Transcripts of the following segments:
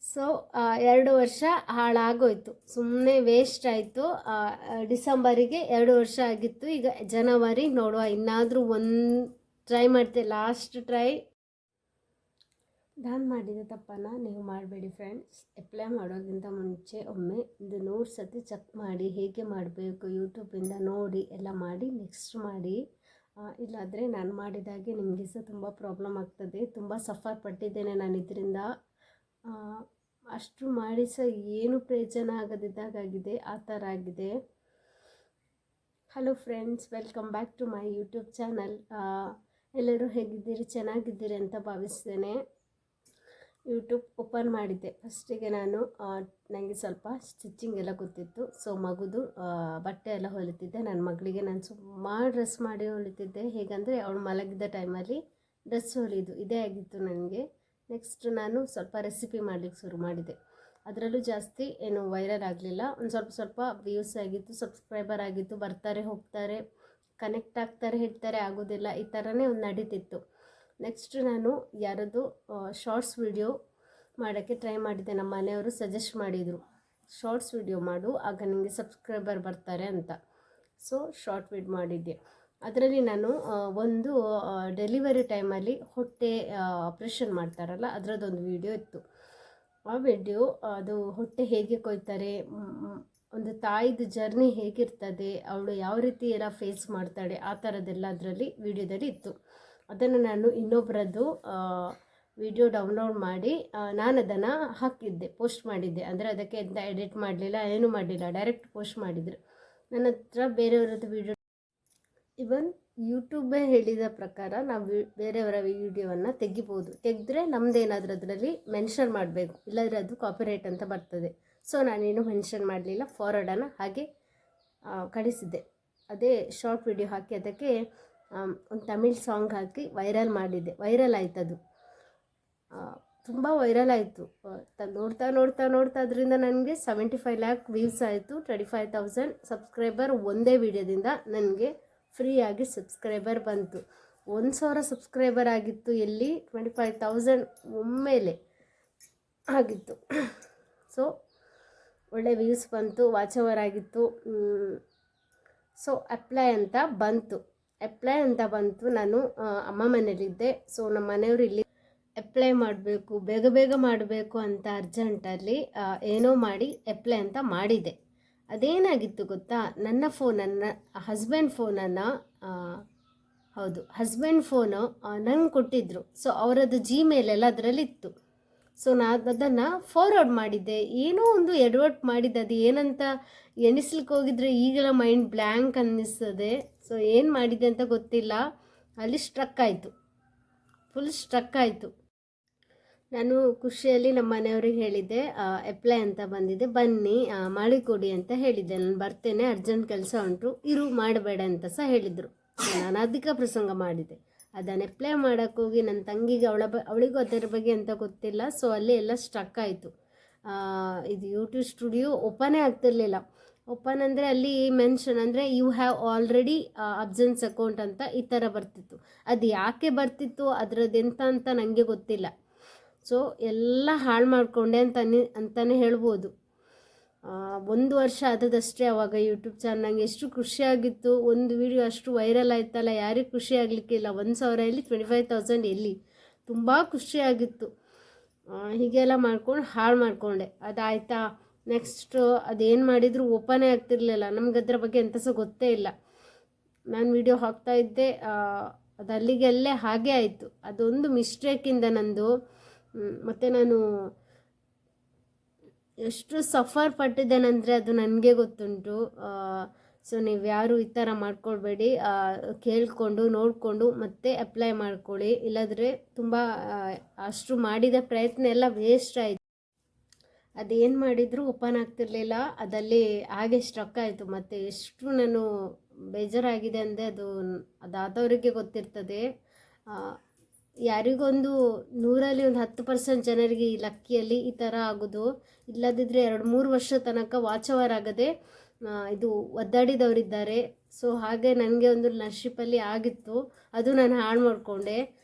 So 2 ವರ್ಷ ಹಾಳಾಗೋಯ್ತು, ಸುಮ್ಮನೆ waste ಆಯಿತು. ಡಿಸೆಂಬರಿಗೆ 2 ವರ್ಷ ಆಗಿತ್ತು. ಈಗ ಜನವರಿ ನೋಡುವ, ಇನ್ನಾದರೂ ಒಂದು ಟ್ರೈ ಮಾಡ್ತೆ, ಲಾಸ್ಟ್ ಟ್ರೈ. ನಾನು ಮಾಡಿದ ತಪ್ಪನ್ನು ನೀವು ಮಾಡಬೇಡಿ ಫ್ರೆಂಡ್ಸ್. ಅಪ್ಲೈ ಮಾಡೋಕ್ಕಿಂತ ಮುಂಚೆ ಒಮ್ಮೆ ಇದು 100 ಸತಿ ಚೆಕ್ ಮಾಡಿ, ಹೇಗೆ ಮಾಡಬೇಕು ಯೂಟ್ಯೂಬಿಂದ ನೋಡಿ ಎಲ್ಲ ಮಾಡಿ ನೆಕ್ಸ್ಟ್ ಮಾಡಿ. ಇಲ್ಲಾದರೆ ನಾನು ಮಾಡಿದಾಗೆ ನಿಮಗೆ ಸಹ ತುಂಬ ಪ್ರಾಬ್ಲಮ್ ಆಗ್ತದೆ. ತುಂಬ ಸಫರ್ ಪಟ್ಟಿದ್ದೇನೆ ನಾನು ಇದರಿಂದ. ಅಷ್ಟು ಮಾಡಿ ಸಹ ಏನು ಪ್ರಯೋಜನ ಆಗದಿದ್ದಾಗಿದೆ, ಆ ಥರ ಆಗಿದೆ. Hello friends, welcome back to my YouTube channel. ಎಲ್ಲರೂ ಹೇಗಿದ್ದೀರಿ? ಚೆನ್ನಾಗಿದ್ದೀರಿ ಅಂತ ಭಾವಿಸ್ತೇನೆ. ಯೂಟ್ಯೂಬ್ ಓಪನ್ ಮಾಡಿದ್ದೆ ಫಸ್ಟಿಗೆ ನಾನು. ನನಗೆ ಸ್ವಲ್ಪ ಸ್ಟಿಚಿಂಗ್ ಎಲ್ಲ ಗೊತ್ತಿತ್ತು. ಸೊ ಮಗುದು ಬಟ್ಟೆ ಎಲ್ಲ ಹೊಲಿತಿದ್ದೆ. ನನ್ನ ಮಗಳಿಗೆ ನಾನು ಸುಮಾರು ಡ್ರೆಸ್ ಮಾಡಿ ಹೊಲಿತಿದ್ದೆ. ಹೇಗಂದರೆ ಅವಳು ಮಲಗಿದ್ದ ಟೈಮಲ್ಲಿ ಡ್ರೆಸ್ ಹೊಲಿದು ಇದೇ ಆಗಿತ್ತು ನನಗೆ. ನೆಕ್ಸ್ಟ್ ನಾನು ಸ್ವಲ್ಪ ರೆಸಿಪಿ ಮಾಡಲಿಕ್ಕೆ ಶುರು ಮಾಡಿದೆ. ಅದರಲ್ಲೂ ಜಾಸ್ತಿ ಏನು ವೈರಲ್ ಆಗಲಿಲ್ಲ. ಒಂದು ಸ್ವಲ್ಪ ವ್ಯೂಸ್ ಆಗಿತ್ತು, ಸಬ್ಸ್ಕ್ರೈಬರ್ ಆಗಿತ್ತು. ಬರ್ತಾರೆ ಹೋಗ್ತಾರೆ, ಕನೆಕ್ಟ್ ಆಗ್ತಾರೆ, ಹೇಳ್ತಾರೆ, ಆಗೋದಿಲ್ಲ, ಈ ಥರನೇ ಒಂದು ನಡೀತಿತ್ತು. ನೆಕ್ಸ್ಟ್ ನಾನು ಯಾರದ್ದು ಶಾರ್ಟ್ಸ್ ವಿಡಿಯೋ ಮಾಡೋಕ್ಕೆ ಟ್ರೈ ಮಾಡಿದ್ದೆ. ನಮ್ಮ ಮನೆಯವರು ಸಜೆಸ್ಟ್ ಮಾಡಿದರು, ಶಾರ್ಟ್ಸ್ ವಿಡಿಯೋ ಮಾಡು, ಆಗ ನಿಮಗೆ ಸಬ್ಸ್ಕ್ರೈಬರ್ ಬರ್ತಾರೆ ಅಂತ. ಸೊ ಶಾರ್ಟ್ ವಿಡಿಯೋ ಮಾಡಿದ್ದೆ. ಅದರಲ್ಲಿ ನಾನು ಒಂದು ಡೆಲಿವರಿ ಟೈಮಲ್ಲಿ ಹೊಟ್ಟೆ ಆಪ್ರೇಷನ್ ಮಾಡ್ತಾರಲ್ಲ, ಅದರದ್ದೊಂದು ವಿಡಿಯೋ ಇತ್ತು. ಆ ವಿಡಿಯೋ, ಅದು ಹೊಟ್ಟೆ ಹೇಗೆ ಕೊಯ್ತಾರೆ, ಒಂದು ತಾಯಿದು ಜರ್ನಿ ಹೇಗಿರ್ತದೆ, ಅವಳು ಯಾವ ರೀತಿ ಎಲ್ಲ ಫೇಸ್ ಮಾಡ್ತಾಳೆ, ಆ ಥರದ್ದೆಲ್ಲ ಅದರಲ್ಲಿ ವಿಡಿಯೋದಲ್ಲಿ ಇತ್ತು. ಅದನ್ನು ನಾನು ಇನ್ನೊಬ್ಬರದ್ದು ವಿಡಿಯೋ ಡೌನ್ಲೋಡ್ ಮಾಡಿ ನಾನು ಅದನ್ನು ಹಾಕಿದ್ದೆ, ಪೋಸ್ಟ್ ಮಾಡಿದ್ದೆ. ಅಂದರೆ ಅದಕ್ಕೆ ಎಂತ ಎಡಿಟ್ ಮಾಡಲಿಲ್ಲ, ಏನೂ ಮಾಡಲಿಲ್ಲ, ಡೈರೆಕ್ಟ್ ಪೋಸ್ಟ್ ಮಾಡಿದ್ರು. ನನ್ನ ಹತ್ರ ಬೇರೆಯವರದ್ದು ವಿಡಿಯೋ, ಇವನ್ ಯೂಟ್ಯೂಬೇ ಹೇಳಿದ ಪ್ರಕಾರ ನಾವು ಬೇರೆಯವರ ವಿಡಿಯೋವನ್ನು ತೆಗಿಬೋದು. ತೆಗೆದ್ರೆ ನಮ್ಮದೇನಾದರೂ ಅದರಲ್ಲಿ ಮೆನ್ಷನ್ ಮಾಡಬೇಕು, ಇಲ್ಲಾಂದರೆ ಅದು ಕಾಪಿರೈಟ್ ಅಂತ ಬರ್ತದೆ. ಸೊ ನಾನೇನು ಮೆನ್ಷನ್ ಮಾಡಲಿಲ್ಲ, ಫಾರ್ವರ್ಡನ್ನು ಹಾಗೆ ಕಳಿಸಿದ್ದೆ. ಅದೇ ಶಾರ್ಟ್ ವಿಡಿಯೋ ಹಾಕಿ ಅದಕ್ಕೆ ಒಂದು ತಮಿಳ್ ಸಾಂಗ್ ಹಾಕಿ ವೈರಲ್ ಮಾಡಿದ್ದೆ. ವೈರಲ್ ಆಯ್ತು, ಅದು ತುಂಬ ವೈರಲ್ ಆಯಿತು. ನೋಡ್ತಾ ಅದರಿಂದ ನನಗೆ 75 ಲ್ಯಾಕ್ ವ್ಯೂಸ್ ಆಯಿತು. 25,000 ಸಬ್ಸ್ಕ್ರೈಬರ್ ಒಂದೇ ವಿಡಿಯೋದಿಂದ ನನಗೆ ಫ್ರೀಯಾಗಿ ಸಬ್ಸ್ಕ್ರೈಬರ್ ಬಂತು. 1,000 ಸಬ್ಸ್ಕ್ರೈಬರ್ ಆಗಿತ್ತು, ಎಲ್ಲಿ 25,000 ಒಮ್ಮೆಲೆ ಆಗಿತ್ತು. ಸೊ ಒಳ್ಳೆ ವ್ಯೂಸ್ ಬಂತು, ವಾಚ್ ಓವರ್ ಆಗಿತ್ತು. ಸೊ ಅಪ್ಲೈ ಅಂತ ಬಂತು. ನಾನು ಅಮ್ಮ ಮನೇಲಿದ್ದೆ. ಸೊ ನಮ್ಮ ಮನೆಯವರು ಇಲ್ಲಿ ಅಪ್ಲೈ ಮಾಡಬೇಕು, ಬೇಗ ಮಾಡಬೇಕು ಅಂತ ಅರ್ಜೆಂಟಲ್ಲಿ ಏನೋ ಮಾಡಿ ಅಪ್ಲೈ ಅಂತ ಮಾಡಿದೆ. ಅದೇನಾಗಿತ್ತು ಗೊತ್ತಾ, ನನ್ನ ಫೋನನ್ನು, ಹಸ್ಬೆಂಡ್ ಫೋನನ್ನು, ಹಸ್ಬೆಂಡ್ ಫೋನು ನಂಗೆ ಕೊಟ್ಟಿದ್ದರು. ಸೊ ಅವರದ್ದು ಜಿಮೇಲ್ ಎಲ್ಲ ಅದರಲ್ಲಿತ್ತು. ಸೊ ನಾನು ಅದನ್ನು ಫಾರ್ವರ್ಡ್ ಮಾಡಿದ್ದೆ. ಏನೋ ಒಂದು ಎಡವಟ್ ಮಾಡಿದ್ದೆ, ಅದು ಏನಂತ ಎಣಿಸ್ಲಿಕ್ಕೆ ಹೋಗಿದ್ರೆ ಈಗೆಲ್ಲ ಮೈಂಡ್ ಬ್ಲ್ಯಾಂಕ್ ಅನ್ನಿಸ್ತದೆ. ಸೊ ಏನು ಮಾಡಿದೆ ಅಂತ ಗೊತ್ತಿಲ್ಲ, ಅಲ್ಲಿ ಫುಲ್ ಸ್ಟ್ರಕ್ ಆಯಿತು. ನಾನು ಖುಷಿಯಲ್ಲಿ ನಮ್ಮ ಮನೆಯವ್ರಿಗೆ ಹೇಳಿದ್ದೆ, ಅಪ್ಲೈ ಅಂತ ಬಂದಿದೆ, ಬನ್ನಿ ಮಾಡಿಕೊಡಿ ಅಂತ ಹೇಳಿದ್ದೆ. ನಾನು ಬರ್ತೇನೆ, ಅರ್ಜೆಂಟ್ ಕೆಲಸ ಉಂಟು, ಮಾಡಬೇಡ ಅಂತ ಸಹ ಹೇಳಿದರು. ನಾನು ಅಧಿಕ ಪ್ರಸಂಗ ಮಾಡಿದೆ. ಅದನ್ನು ಅಪ್ಲೈ ಮಾಡೋಕ್ಕೋಗಿ ನನ್ನ ತಂಗಿಗೆ, ಅವಳಿಗೂ ಅದರ ಬಗ್ಗೆ ಅಂತ ಗೊತ್ತಿಲ್ಲ. ಸೊ ಅಲ್ಲಿ ಎಲ್ಲ ಸ್ಟ್ರಕ್ ಆಯಿತು. ಇದು ಯೂಟ್ಯೂಬ್ ಸ್ಟುಡಿಯೋ ಓಪನೇ ಆಗ್ತಿರ್ಲಿಲ್ಲ. ಓಪನ್ ಅಂದರೆ ಅಲ್ಲಿ ಮೆನ್ಷನ್ ಅಂದರೆ you have already absence account ಅಂತ ಈ ಥರ ಬರ್ತಿತ್ತು. ಅದು ಯಾಕೆ ಬರ್ತಿತ್ತು, ಅದರದ್ದೆಂತ ಅಂತ ನನಗೆ ಗೊತ್ತಿಲ್ಲ. ಸೊ ಎಲ್ಲ ಹಾಳು ಮಾಡಿಕೊಂಡೆ ಅಂತಲೇ ಹೇಳ್ಬೋದು. 1 ವರ್ಷ ಆದದಷ್ಟೇ ಆವಾಗ ಯೂಟ್ಯೂಬ್ ಚಾನಲ್. ನನಗೆ ಎಷ್ಟು ಖುಷಿಯಾಗಿತ್ತು, ಒಂದು ವಿಡಿಯೋ ಅಷ್ಟು ವೈರಲ್ ಆಯ್ತಲ್ಲ, ಯಾರಿಗೆ ಖುಷಿ ಆಗಲಿಕ್ಕಿಲ್ಲ. 1,000 ಎಲ್ಲಿ, 25,000 ಎಲ್ಲಿ, ತುಂಬ ಖುಷಿಯಾಗಿತ್ತು. ಹೀಗೆಲ್ಲ ಮಾಡ್ಕೊಂಡು ಹಾಳು ಮಾಡಿಕೊಂಡೆ. ಅದಾಯ್ತಾ, ನೆಕ್ಸ್ಟು ಅದೇನು ಮಾಡಿದರೂ ಓಪನೇ ಆಗ್ತಿರ್ಲಿಲ್ಲ. ನಮ್ಗೆ ಅದರ ಬಗ್ಗೆ ಎಂತ ಸಹ ಗೊತ್ತೇ ಇಲ್ಲ. ನಾನು ವಿಡಿಯೋ ಹಾಕ್ತಾಯಿದ್ದೆ, ಅದು ಅಲ್ಲಿಗೆ ಹಾಗೆ ಆಯಿತು. ಅದೊಂದು ಮಿಸ್ಟೇಕಿಂದ ನಂದು. ಮತ್ತು ನಾನು ಎಷ್ಟು ಸಫರ್ ಪಟ್ಟಿದ್ದೇನೆಂದರೆ ಅದು ನನಗೆ ಗೊತ್ತುಂಟು. ಸೊ ನೀವು ಯಾರು ಈ ಥರ ಮಾಡ್ಕೊಳ್ಬೇಡಿ, ಕೇಳಿಕೊಂಡು ನೋಡಿಕೊಂಡು ಮತ್ತೆ ಅಪ್ಲೈ ಮಾಡ್ಕೊಳ್ಳಿ. ಇಲ್ಲಾಂದರೆ ತುಂಬ ಅಷ್ಟು ಮಾಡಿದ ಪ್ರಯತ್ನ ಎಲ್ಲ ವೇಸ್ಟ್ ಆಯಿತು. ಅದೇನು ಮಾಡಿದರೂ ಓಪನ್ ಆಗ್ತಿರ್ಲಿಲ್ಲ, ಅದಲ್ಲಿ ಹಾಗೆ ಸ್ಟ್ರಕ್ ಆಯಿತು. ಮತ್ತು ಎಷ್ಟು ನಾನು ಬೇಜಾರಾಗಿದೆ ಅಂದರೆ ಅದಾದವರಿಗೆ ಗೊತ್ತಿರ್ತದೆ. ಯಾರಿಗೊಂದು 100ರಲ್ಲಿ ಒಂದು 10% ಜನರಿಗೆ ಈ ಲಕ್ಕಿಯಲ್ಲಿ ಈ ಥರ ಆಗೋದು. ಇಲ್ಲದಿದ್ದರೆ 2-3 ವರ್ಷ ತನಕ ವಾಚ್ ಓವರ್ ಆಗದೆ ಇದು ಒದ್ದಾಡಿದವರಿದ್ದಾರೆ. ಸೊ ಹಾಗೆ ನನಗೆ ಒಂದು ನಶೀಪಲ್ಲಿ ಆಗಿತ್ತು, ಅದು ನಾನು ಹಾಳು ಮಾಡಿಕೊಂಡೆ.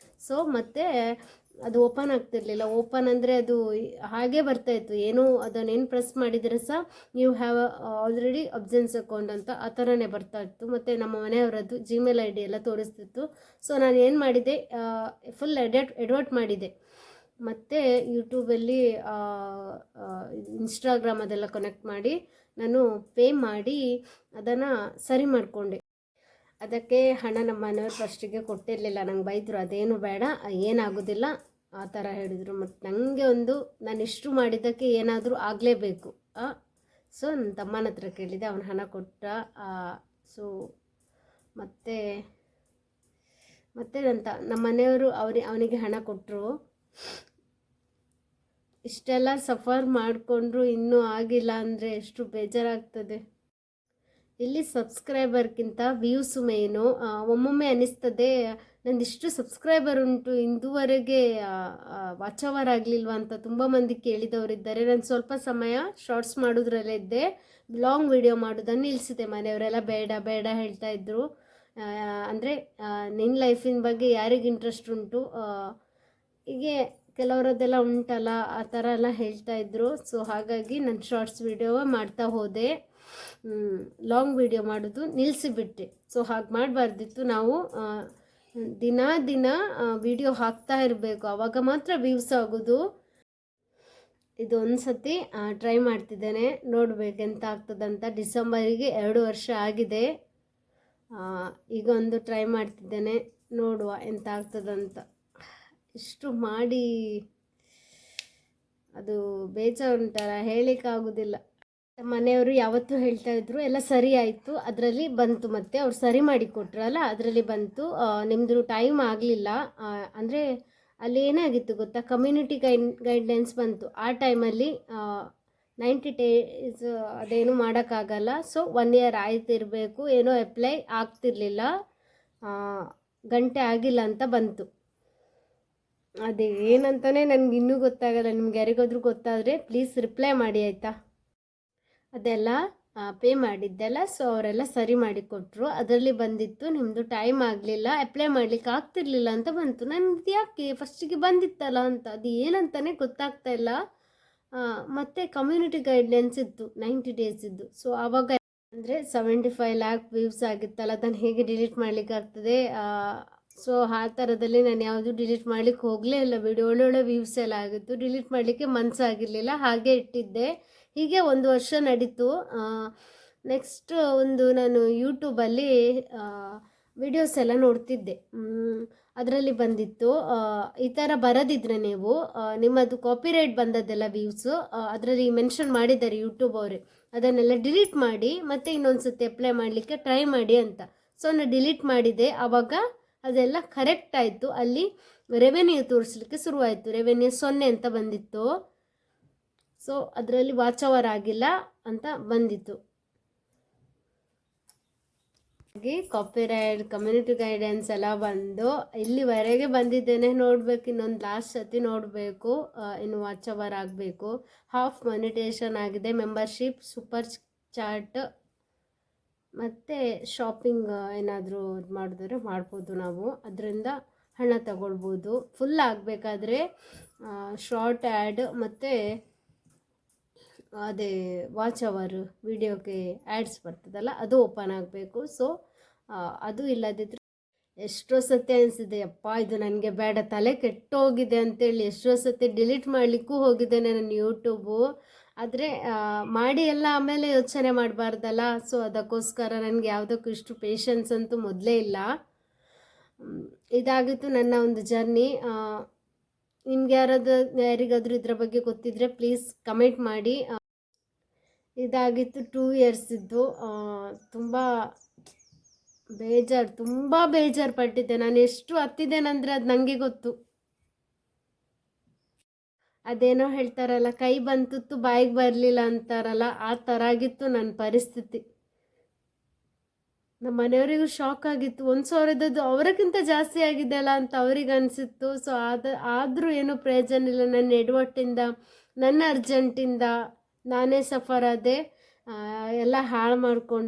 ಸೊ ಮತ್ತು ಅದು ಓಪನ್ ಆಗ್ತಿರ್ಲಿಲ್ಲ. ಓಪನ್ ಅಂದರೆ ಅದು ಹಾಗೆ ಬರ್ತಾಯಿತ್ತು, ಏನೋ ಅದನ್ನೇನು ಪ್ರೆಸ್ ಮಾಡಿದರೆ ಸಹ you have already absence account ಅಂತ ಆ ಥರನೇ ಬರ್ತಾಯಿತ್ತು. ಮತ್ತು ನಮ್ಮ ಮನೆಯವರದ್ದು ಜಿಮೇಲ್ ಐ ಡಿ ಎಲ್ಲ ತೋರಿಸ್ತಿತ್ತು. ಸೊ ನಾನು ಏನು ಮಾಡಿದೆ, ಫುಲ್ ಎಡವಟ್ ಮಾಡಿದೆ. ಮತ್ತು ಯೂಟ್ಯೂಬಲ್ಲಿ ಇನ್ಸ್ಟಾಗ್ರಾಮ್ ಅದೆಲ್ಲ ಕನೆಕ್ಟ್ ಮಾಡಿ ನಾನು ಪೇ ಮಾಡಿ ಅದನ್ನು ಸರಿ ಮಾಡಿಕೊಂಡೆ. ಅದಕ್ಕೆ ಹಣ ನಮ್ಮ ಮನೆಯವ್ರು ಫಸ್ಟಿಗೆ ಕೊಟ್ಟಿರಲಿಲ್ಲ, ನಂಗೆ ಬೈದರು, ಅದೇನು ಬೇಡ, ಏನಾಗೋದಿಲ್ಲ ಆ ಥರ ಹೇಳಿದರು. ಮತ್ತು ನನಗೆ ನಾನು ಇಷ್ಟು ಮಾಡಿದ್ದಕ್ಕೆ ಏನಾದರೂ ಆಗಲೇಬೇಕು. ಸೊ ನನ್ನ ತಮ್ಮನ ಹತ್ರ ಕೇಳಿದೆ, ಅವನು ಹಣ ಕೊಟ್ಟ. ಸೊ ಮತ್ತು ನಮ್ಮ ಮನೆಯವರು ಅವನಿಗೆ ಹಣ ಕೊಟ್ಟರು. ಇಷ್ಟೆಲ್ಲ ಸಫರ್ ಮಾಡಿಕೊಂಡ್ರು ಇನ್ನೂ ಆಗಿಲ್ಲ ಅಂದರೆ ಎಷ್ಟು ಬೇಜಾರಾಗ್ತದೆ. ಇಲ್ಲಿ ಸಬ್ಸ್ಕ್ರೈಬರ್ಗಿಂತ ವ್ಯೂಸು ಮೇನು. ಒಮ್ಮೊಮ್ಮೆ ಅನ್ನಿಸ್ತದೆ ನಂದಿಷ್ಟು ಸಬ್ಸ್ಕ್ರೈಬರ್ ಉಂಟು, ಇಂದುವರೆಗೆ ವಾಚ್ ಅವರ್ ಆಗಲಿಲ್ವ ಅಂತ ತುಂಬ ಮಂದಿ ಕೇಳಿದವರಿದ್ದಾರೆ. ನಾನು ಸ್ವಲ್ಪ ಸಮಯ ಶಾರ್ಟ್ಸ್ ಮಾಡೋದ್ರಲ್ಲೇ ಇದ್ದೆ, ಲಾಂಗ್ ವಿಡಿಯೋ ಮಾಡೋದನ್ನು ನಿಲ್ಲಿಸಿದೆ. ಮನೆಯವರೆಲ್ಲ ಬೇಡ ಬೇಡ ಹೇಳ್ತಾ ಇದ್ದರು. ಅಂದರೆ ನಿನ್ನ ಲೈಫಿನ ಬಗ್ಗೆ ಯಾರಿಗೆ ಇಂಟ್ರೆಸ್ಟ್ ಉಂಟು, ಹೀಗೆ ಕೆಲವರದ್ದೆಲ್ಲ ಉಂಟಲ್ಲ ಆ ಥರ ಎಲ್ಲ ಹೇಳ್ತಾಯಿದ್ರು. ಸೊ ಹಾಗಾಗಿ ನಾನು ಶಾರ್ಟ್ಸ್ ವಿಡಿಯೋ ಮಾಡ್ತಾ ಹೋದೆ, ಲಾಂಗ್ ವಿಡಿಯೋ ಮಾಡೋದು ನಿಲ್ಲಿಸಿಬಿಟ್ಟೆ. ಸೊ ಹಾಗೆ ಮಾಡಬಾರ್ದಿತ್ತು. ನಾವು ದಿನ ವಿಡಿಯೋ ಹಾಕ್ತಾ ಇರಬೇಕು, ಆವಾಗ ಮಾತ್ರ ವ್ಯೂಸ್ ಆಗೋದು. ಇದು ಒಂದು ಸತಿ ಟ್ರೈ ಮಾಡ್ತಿದ್ದೇನೆ, ನೋಡಬೇಕು ಎಂತ ಆಗ್ತದಂತ. ಡಿಸೆಂಬರಿಗೆ 2 ವರ್ಷ ಆಗಿದೆ. ಈಗ ಒಂದು ಟ್ರೈ ಮಾಡ್ತಿದ್ದೇನೆ, ನೋಡುವ ಎಂತ ಆಗ್ತದಂತ. ಇಷ್ಟು ಮಾಡಿ ಅದು ಬೇಜಾರುಂಟಲ್ಲ, ಹೇಳಲಿಕ್ಕಾಗೋದಿಲ್ಲ. ಮನೆಯವರು ಯಾವತ್ತೂ ಹೇಳ್ತಾಯಿದ್ರು ಎಲ್ಲ ಸರಿ ಆಯಿತು, ಅದರಲ್ಲಿ ಬಂತು. ಮತ್ತು ಅವ್ರು ಸರಿ ಮಾಡಿ ಕೊಟ್ರಲ್ಲ, ಅದರಲ್ಲಿ ಬಂತು. ನಿಮ್ಮದು ಟೈಮ್ ಆಗಲಿಲ್ಲ ಅಂದರೆ ಅಲ್ಲಿ ಏನಾಗಿತ್ತು ಗೊತ್ತಾ, ಕಮ್ಯುನಿಟಿ ಗೈಡ್ಲೈನ್ಸ್ ಬಂತು. ಆ ಟೈಮಲ್ಲಿ 90 days ಅದೇನು ಮಾಡೋಕ್ಕಾಗಲ್ಲ. ಸೊ 1 year ಆಯ್ತಿರಬೇಕು, ಏನೋ ಅಪ್ಲೈ ಆಗ್ತಿರ್ಲಿಲ್ಲ, ಗಂಟೆ ಆಗಿಲ್ಲ ಅಂತ ಬಂತು. ಅದೇ ಏನಂತಲೇ ನನಗೆ ಇನ್ನೂ ಗೊತ್ತಾಗಲ್ಲ. ನಿಮ್ಗೆ ಯಾರಿಗಾದ್ರೂ ಗೊತ್ತಾದರೆ ಪ್ಲೀಸ್ ರಿಪ್ಲೈ ಮಾಡಿ ಆಯಿತಾ. ಅದೆಲ್ಲ ಪೇ ಮಾಡಿದ್ದೆಲ್ಲ. ಸೊ ಅವರೆಲ್ಲ ಸರಿ ಮಾಡಿಕೊಟ್ರು. ಅದರಲ್ಲಿ ಬಂದಿತ್ತು ನಿಮ್ಮದು ಟೈಮ್ ಆಗಲಿಲ್ಲ, ಅಪ್ಲೈ ಮಾಡಲಿಕ್ಕೆ ಆಗ್ತಿರ್ಲಿಲ್ಲ ಅಂತ ಬಂತು. ನನಗೆ ಯಾಕೆ ಫಸ್ಟಿಗೆ ಬಂದಿತ್ತಲ್ಲ ಅಂತ, ಅದು ಏನಂತಲೇ ಗೊತ್ತಾಗ್ತಾ ಇಲ್ಲ. ಮತ್ತು ಕಮ್ಯುನಿಟಿ ಗೈಡ್ಲೈನ್ಸ್ ಇತ್ತು 90 days ಇದ್ದು. ಸೊ ಆವಾಗ ಅಂದರೆ 75 lakh ವ್ಯೂಸ್ ಆಗಿತ್ತಲ್ಲ, ಅದನ್ನು ಹೇಗೆ ಡಿಲೀಟ್ ಮಾಡಲಿಕ್ಕೆ ಆಗ್ತದೆ. ಸೊ ಆ ಥರದಲ್ಲಿ ನಾನು ಯಾವುದು ಡಿಲೀಟ್ ಮಾಡಲಿಕ್ಕೆ ಹೋಗಲೇ ಇಲ್ಲ. ವಿಡಿಯೋ ಒಳ್ಳೊಳ್ಳೆ ವ್ಯೂಸ್ ಎಲ್ಲ ಆಗಿತ್ತು, ಡಿಲೀಟ್ ಮಾಡಲಿಕ್ಕೆ ಮನಸ್ಸಾಗಿರಲಿಲ್ಲ, ಹಾಗೆ ಇಟ್ಟಿದ್ದೆ. ಹೀಗೆ 1 ವರ್ಷ ನಡೀತು. ನೆಕ್ಸ್ಟ್ ನಾನು ಯೂಟ್ಯೂಬಲ್ಲಿ ವಿಡಿಯೋಸ್ ಎಲ್ಲ ನೋಡ್ತಿದ್ದೆ. ಅದರಲ್ಲಿ ಬಂದಿತ್ತು, ಈ ಥರ ಬರೋದಿದ್ರೆ ನೀವು ನಿಮ್ಮದು ಕಾಪಿರೈಟ್ ಬಂದದ್ದೆಲ್ಲ ವ್ಯೂಸು ಅದರಲ್ಲಿ ಮೆನ್ಷನ್ ಮಾಡಿದ್ದಾರೆ ಯೂಟ್ಯೂಬ್ ಅವರೇ, ಅದನ್ನೆಲ್ಲ ಡಿಲೀಟ್ ಮಾಡಿ ಮತ್ತು ಇನ್ನೊಂದು ಸತಿ ಅಪ್ಲೈ ಮಾಡಲಿಕ್ಕೆ ಟ್ರೈ ಮಾಡಿ ಅಂತ. ಸೊ ನಾನು ಡಿಲೀಟ್ ಮಾಡಿದೆ. ಆವಾಗ ಅದೆಲ್ಲ ಕರೆಕ್ಟ್ ಆಯಿತು. ಅಲ್ಲಿ ರೆವೆನ್ಯೂ ತೋರಿಸ್ಲಿಕ್ಕೆ ಶುರುವಾಯಿತು. ರೆವೆನ್ಯೂ 0 ಅಂತ ಬಂದಿತ್ತು. ಸೊ ಅದರಲ್ಲಿ ವಾಚ್ ಅವರ್ ಆಗಿಲ್ಲ ಅಂತ ಬಂದಿತ್ತು. ಹಾಗೆ ಕಾಪಿರೈಟ್, ಕಮ್ಯುನಿಟಿ ಗೈಡೆನ್ಸ್ ಎಲ್ಲ ಬಂದು ಇಲ್ಲಿವರೆಗೆ ಬಂದಿದ್ದೇನೆ. ನೋಡಬೇಕು, ಇನ್ನೊಂದು ಲಾಸ್ಟ್ ಸತಿ ನೋಡಬೇಕು, ಇನ್ನು ವಾಚ್ ಅವರ್ ಆಗಬೇಕು. ಹಾಫ್ ಮಾನಿಟೇಷನ್ ಆಗಿದೆ. ಮೆಂಬರ್ಶಿಪ್, ಸೂಪರ್ ಚಾಟ್ ಮತ್ತು ಶಾಪಿಂಗ್ ಏನಾದರೂ ಇದು ಮಾಡಿದ್ರೆ ಮಾಡ್ಬೋದು. ನಾವು ಅದರಿಂದ ಹಣ ತಗೊಳ್ಬೋದು. ಫುಲ್ ಆಗಬೇಕಾದ್ರೆ ಶಾರ್ಟ್ ಆ್ಯಡ್ ಮತ್ತು ಅದೇ ವಾಚ್ ಅವರ್ ವಿಡಿಯೋಗೆ ಆ್ಯಡ್ಸ್ ಬರ್ತದಲ್ಲ, ಅದು ಓಪನ್ ಆಗಬೇಕು. ಸೊ ಅದು ಇಲ್ಲದಿದ್ದರೆ ಎಷ್ಟೋ ಸತಿ ಅನಿಸಿದೆ, ಅಪ್ಪ ಇದು ನನಗೆ ಬೇಡ, ತಲೆ ಕೆಟ್ಟೋಗಿದೆ ಅಂತೇಳಿ ಎಷ್ಟೋ ಸತಿ ಡಿಲೀಟ್ ಮಾಡಲಿಕ್ಕೂ ಹೋಗಿದ್ದೇನೆ ನನ್ನ ಯೂಟ್ಯೂಬು. ಆದರೆ ಮಾಡಿ ಎಲ್ಲ ಆಮೇಲೆ ಯೋಚನೆ ಮಾಡಬಾರ್ದಲ್ಲ. ಸೊ ಅದಕ್ಕೋಸ್ಕರ ನನಗೆ ಯಾವುದಕ್ಕೂ ಇಷ್ಟು ಪೇಷನ್ಸ್ ಅಂತೂ ಮೊದಲೇ ಇಲ್ಲ. ಇದಾಗಿತ್ತು ನನ್ನ ಒಂದು ಜರ್ನಿ. ನಿಮ್ಗೆ ಯಾರಿಗಾದರೂ ಇದರ ಬಗ್ಗೆ ಗೊತ್ತಿದ್ದರೆ ಪ್ಲೀಸ್ ಕಮೆಂಟ್ ಮಾಡಿ. ಇದಾಗಿತ್ತು 2 years ಇದ್ದು. ತುಂಬ ಬೇಜಾರು ಪಟ್ಟಿದ್ದೆ. ನಾನು ಎಷ್ಟು ಹತ್ತಿದ್ದೇನೆಂದರೆ ಅದು ನನಗೆ ಗೊತ್ತು. ಅದೇನೋ ಹೇಳ್ತಾರಲ್ಲ, ಕೈ ಬಂತು ಬಾಯಿಗೆ ಬರಲಿಲ್ಲ ಅಂತಾರಲ್ಲ, ಆ ಥರ ಆಗಿತ್ತು ನನ್ನ ಪರಿಸ್ಥಿತಿ. ನಮ್ಮ ಮನೆಯವರಿಗೂ ಶಾಕ್ ಆಗಿತ್ತು. 1,000 ಅವರಿಗಿಂತ ಜಾಸ್ತಿ ಆಗಿದೆಯಲ್ಲ ಅಂತ ಅವ್ರಿಗೆ ಅನಿಸಿತ್ತು. ಸೊ ಆದರೂ ಏನೂ ಪ್ರಯೋಜನ ಇಲ್ಲ. ನನ್ನ ಎಡವಟ್ಟಿಂದ, ನನ್ನ ಅರ್ಜೆಂಟಿಂದ ನಾನೇ ಸಫರ್ ಆದೆ, ಎಲ್ಲ ಹಾಳು ಮಾಡಿಕೊಂಡೆ.